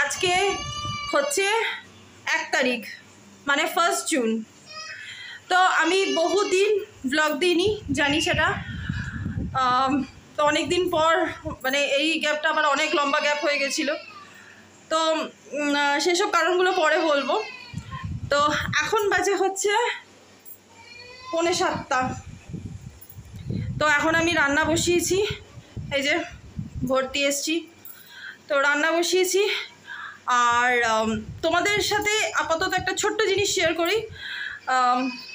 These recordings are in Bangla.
আজকে হচ্ছে 1 তারিখ মানে 1 জুন। তো আমি বহুদিন ব্লগ দিইনি, জানি সেটা। তো অনেক দিন পর মানে এই গ্যাপটা আবার অনেক লম্বা গ্যাপ হয়ে গেছিলো। তো সেসব কারণগুলো পরে বলবো। তো এখন বাজে হচ্ছে 6:45। তো এখন আমি রান্না বসিয়েছি, এই যে ভর্তি এসছি, তো রান্না বসিয়েছি। আর তোমাদের সাথে আপাতত একটা ছোট্ট জিনিস শেয়ার করি।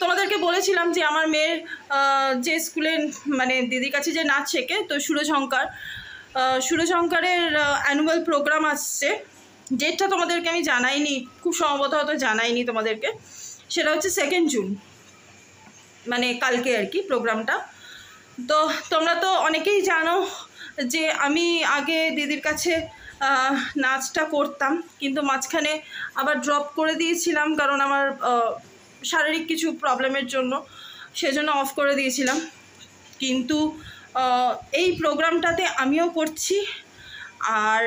তোমাদেরকে বলেছিলাম যে আমার মেয়ের যে স্কুলে মানে দিদির কাছে যে নাচ শেখে, তো সুরঝঙ্কারের অ্যানুয়াল প্রোগ্রাম আসছে। ডেটটা তোমাদেরকে আমি জানাইনি, খুব সম্ভবত হয়তো জানাইনি তোমাদেরকে। সেটা হচ্ছে 2 জুন, মানে কালকে আর কি প্রোগ্রামটা। তো তোমরা তো অনেকেই জানো যে আমি আগে দিদির কাছে নাচটা করতাম, কিন্তু মাঝখানে আবার ড্রপ করে দিয়েছিলাম, কারণ আমার শারীরিক কিছু প্রবলেমের জন্য, সেজন্য অফ করে দিয়েছিলাম। কিন্তু এই প্রোগ্রামটাতে আমিও করছি। আর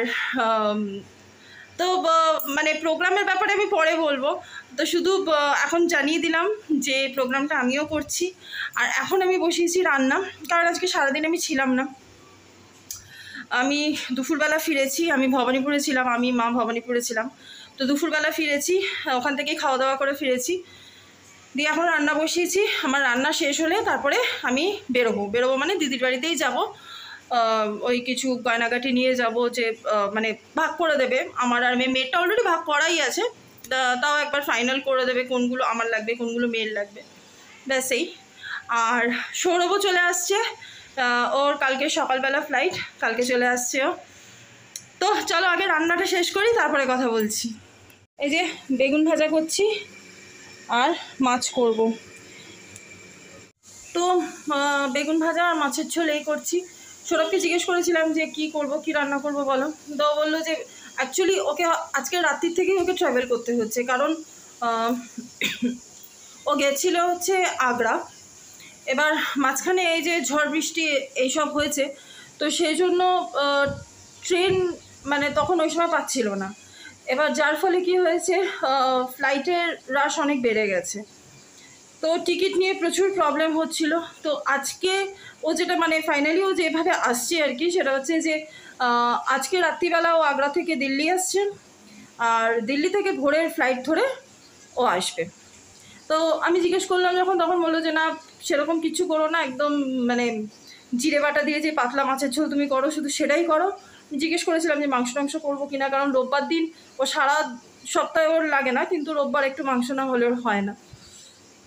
তো মানে প্রোগ্রামের ব্যাপারে আমি পরে বলবো। তো শুধু এখন জানিয়ে দিলাম যে প্রোগ্রামটা আমিও করছি। আর এখন আমি বসিয়েছি রান্না, কারণ আজকে সারাদিন আমি ছিলাম না। আমি দুপুরবেলা ফিরেছি, আমি ভবানীপুরে ছিলাম, আমি মা ভবানীপুরে ছিলাম। তো দুপুরবেলা ফিরেছি, ওখান থেকেই খাওয়া দাওয়া করে ফিরেছি, দিয়ে এখন রান্না বসিয়েছি। আমার রান্না শেষ হলে তারপরে আমি বেরোবো মানে দিদির বাড়িতেই যাব। ওই কিছু গয়নাগাটি নিয়ে যাব, যে মানে ভাগ করে দেবে আমার আর মেয়েরটা অলরেডি ভাগ করাই আছে, তাও একবার ফাইনাল করে দেবে কোনগুলো আমার লাগবে কোনগুলো মেয়ের লাগবে, ব্যাস এই। আর সৌরভও চলে আসছে, ওর কালকে সকালবেলা ফ্লাইট, কালকে চলে আসছে ও। তো চলো আগে রান্নাটা শেষ করি, তারপরে কথা বলছি। এই যে বেগুন ভাজা করছি আর মাছ করব। তো বেগুন ভাজা আর মাছের ঝোল এই করছি। সৌরভকে জিজ্ঞেস করেছিলাম যে কি করব, কি রান্না করব বলো। তো বললো যে অ্যাকচুয়ালি ওকে আজকে রাত্রির থেকেই ওকে ট্রাভেল করতে হচ্ছে, কারণ ও গেছিলো হচ্ছে আগ্রা। এবার মাঝখানে এই যে ঝড় বৃষ্টি এইসব হয়েছে, তো সেই জন্য ট্রেন মানে তখন ওই সময় পাচ্ছিল না। এবার যার ফলে কি হয়েছে, ফ্লাইটের রাশ অনেক বেড়ে গেছে, তো টিকিট নিয়ে প্রচুর প্রবলেম হচ্ছিল। তো আজকে ও যেটা মানে ফাইনালি ও যেভাবে আসছে আর কি, সেটা হচ্ছে যে আজকে রাত্রিবেলা ও আগ্রা থেকে দিল্লি আসছে, আর দিল্লি থেকে ভোরের ফ্লাইট ধরে ও আসবে। তো আমি জিজ্ঞেস করলাম যখন, তখন বললো যে না সেরকম কিছু করো না, একদম মানে জিরে বাটা দিয়ে যে পাতলা মাছের ঝোল তুমি করো, শুধু সেটাই করো। জিজ্ঞেস করেছিলাম যে মাংস টাংস করবো কিনা, কারণ রোববার দিন ও সারা সপ্তাহে ওর লাগে না, কিন্তু রোববার একটু মাংস না হলে ওর হয় না।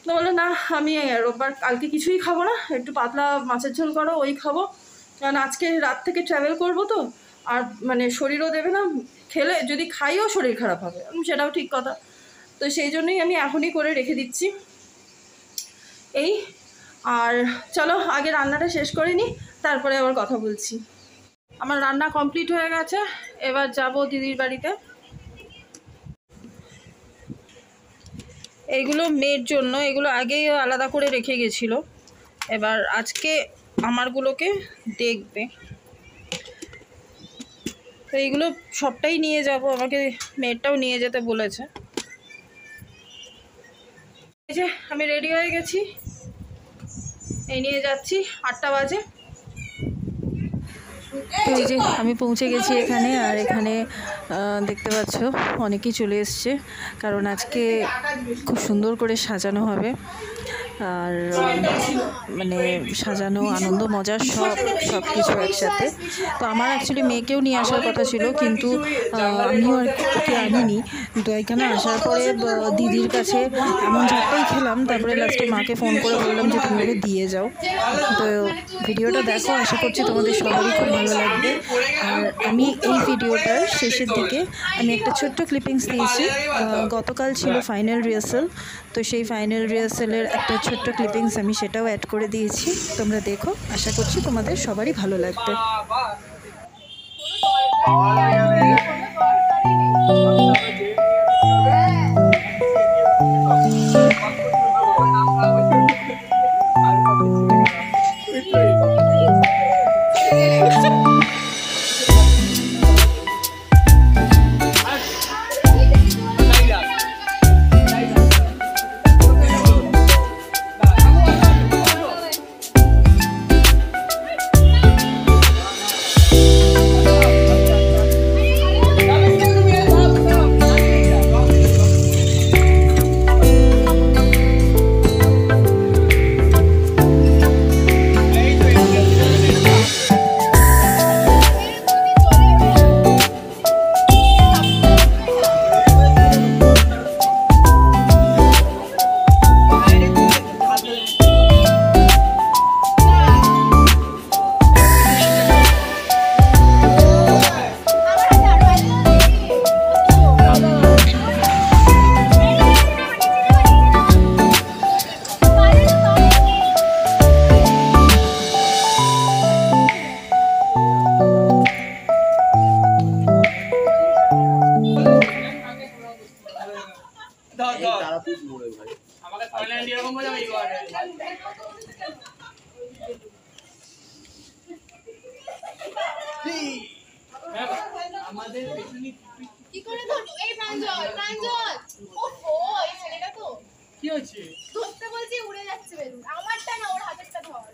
তো বললো না আমি রোববার কালকে কিছুই খাবো না, একটু পাতলা মাছের ঝোল করো, ওই খাবো, কারণ আজকে রাত থেকে ট্রাভেল করবো তো, আর মানে শরীরও দেবে না, খেলে যদি খাইও শরীর খারাপ হবে, সেটাও ঠিক কথা। তো সেই জন্যই আমি এখনই করে রেখে দিচ্ছি এই। আর চলো আগে রান্নাটা শেষ করে নিই, তারপরে আবার কথা বলছি। আমার রান্না কমপ্লিট হয়ে গেছে, এবার যাব দিদির বাড়িতে। এইগুলো মেয়ের জন্য, এগুলো আগেই আলাদা করে রেখে গেছিলো, এবার আজকে আমারগুলোকে দেখবে। তো এইগুলো সবটাই নিয়ে যাব, আমাকে মেয়েরটাও নিয়ে যেতে বলেছে। এই যে আমি রেডি হয়ে গেছি, এই নিয়ে যাচ্ছি, 8টা বাজে। তো এই যে আমি পৌঁছে গেছি এখানে, আর এখানে দেখতে পাচ্ছ অনেকেই চলে এসছে, কারণ আজকে খুব সুন্দর করে সাজানো হবে। আর মানে সাজানো, আনন্দ, মজার সব কিছু একসাথে। তো আমার অ্যাকচুয়ালি মেয়েকেও নিয়ে আসার কথা ছিল, কিন্তু আমিও আর ওকে আনিনি। তো এখানে আসার পরে দিদির কাছে এমন ঝাপটাই খেলাম, তারপরে লাস্টে মাকে ফোন করে বললাম যে তুমি ওকে দিয়ে যাও। তো ভিডিওটা দেখো, আশা করছি তোমাদের সবারই খুব ভালো লাগবে। আর আমি এই ভিডিওটার শেষের দিকে আমি একটা ছোট্ট ক্লিপিংস দিয়েছি। গতকাল ছিল ফাইনাল রিহার্সাল, তো সেই ফাইনাল রিহার্সালের একটা ছোট্ট ক্লিপিংস আমি সেটাও অ্যাড করে দিয়েছি, তোমরা দেখো, আশা করছি তোমাদের সবারই ভালো লাগবে। তারাপীঠ মোড়ে ভাই আমাকে থাইল্যান্ড এরকম বলে আমি করে আমাদের পেছনে কি করে ধরবো এই প্রাঞ্জল ওহো এই ছেলেটা তো কি হচ্ছে ধরতে বলছি উড়ে যাচ্ছে বেলুন আমারটা না ওর হাতেরটা ধর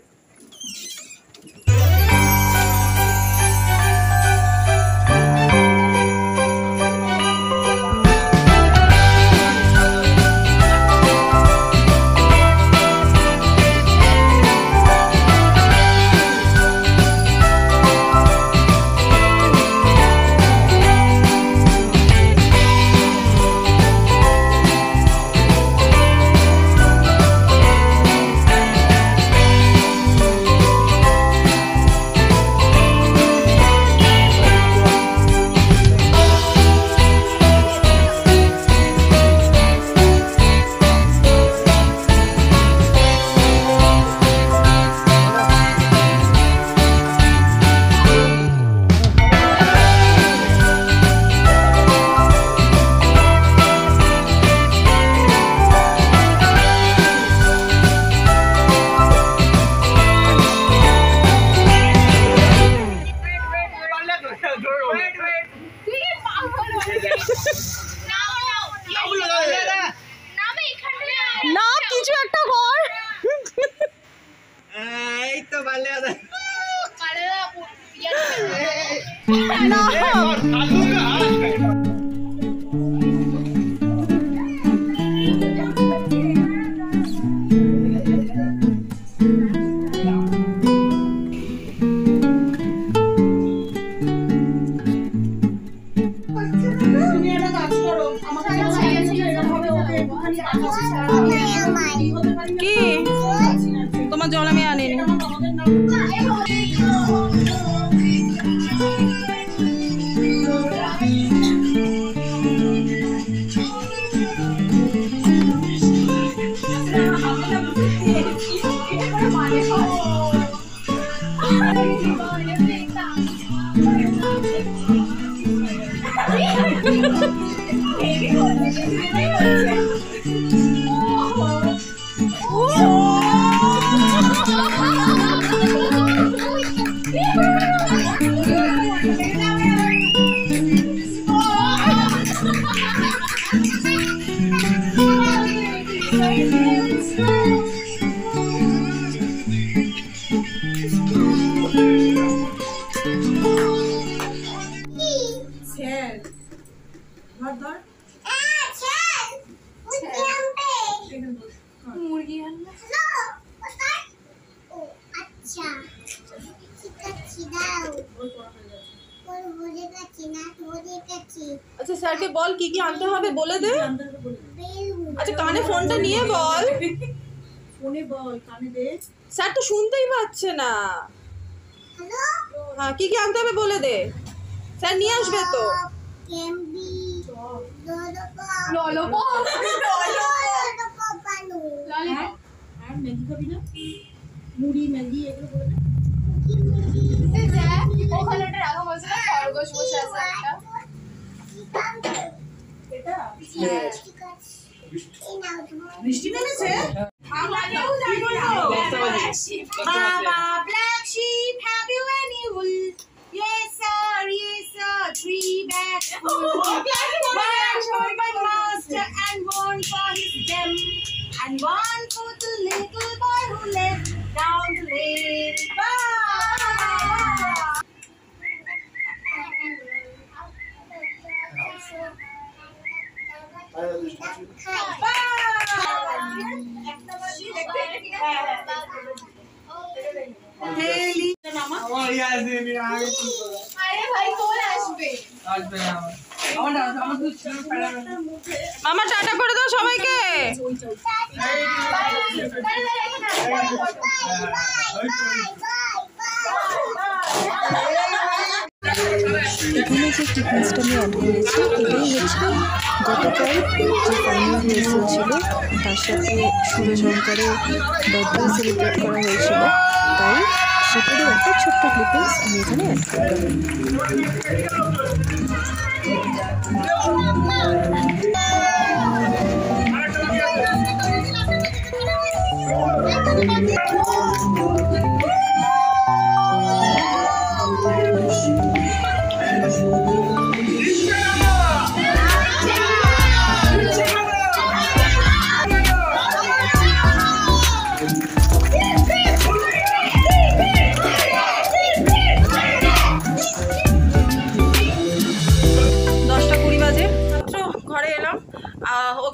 না কিছু একটা কর এই তো ভালো আছে না কি তোমার জল আমি আনিনি মুরগি আনলো আচ্ছা স্যারকে বল কি কি আনতে হবে বলে দে আচ্ছা কানে ফোনটা নিয়ে বল ফোনে বল কানে দে স্যার তো শুনতেই পাচ্ছে না হ্যাঁ কি কি আনতে হবে বলে দে স্যার নিয়ে আসবে তো ললিপপ আর ম্যাগি খাবি না মুড়ি ম্যাগি এগুলো বলে দে ওখানে ওটা রাখা বলছে না খরগোশ বসে আছে একটা বৃষ্টি নেমেছে Black sheep, have you any wool? Yes sir, 3 bags full. One for my master and one for his dem, and one for the little boy who lived down the lane. আমার ইয়াসিন আগে কি বলে আরে ভাই কোন আসবে আসবে না আমার তো ছিল ফেলা মামা টাটা করে দাও সবাইকে এখানে যে টিফিনসটা আমি অ্যাড করেছি এটাই হচ্ছে গতকাল যে ফাইনাল রিহার্সাল ছিল তার সাথে সুরশঙ্করের বার্থডে সেলিব্রেট করা হয়েছিল তাই সেটারই একটা ছোট্ট ক্লিপিংস আমি এখানে অ্যাড করলাম।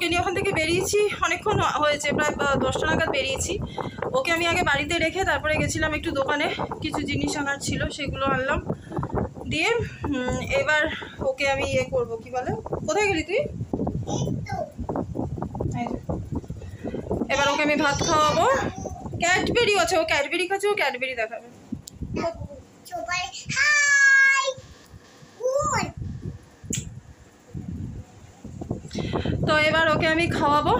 ওকে নিয়ে ওখান থেকে বেরিয়েছি, অনেকক্ষণ হয়েছে, প্রায় 10টা নাগাদ বেরিয়েছি। ওকে আমি আগে বাড়িতে রেখে তারপরে গেছিলাম একটু দোকানে, কিছু জিনিস আনার ছিল সেগুলো আনলাম, দিয়ে এবার ওকে আমি ইয়ে করবো, কি বলে, কোথায় গেলি তুই? এবার ওকে আমি ভাত খাওয়াবো। ক্যাডবেরি আছে, ও ক্যাডবেরি খাচ্ছে, ও ক্যাডবেরি দেখাবে। তো এবার ওকে আমি খাওয়াবো।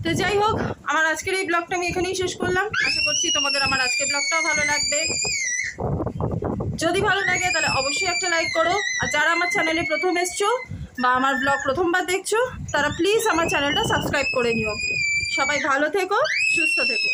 তো যাই হোক, আমার আজকের এই ব্লগটা আমি এখানেই শেষ করলাম। আশা করছি তোমাদের আমার আজকের ব্লগটাও ভালো লাগবে। যদি ভালো লাগে তাহলে অবশ্যই একটা লাইক করো, আর যারা আমার চ্যানেলে প্রথম এসছো বা আমার ব্লগ প্রথমবার দেখছো তারা প্লিজ আমার চ্যানেলটা সাবস্ক্রাইব করে নিও। সবাই ভালো থেকো, সুস্থ থেকো।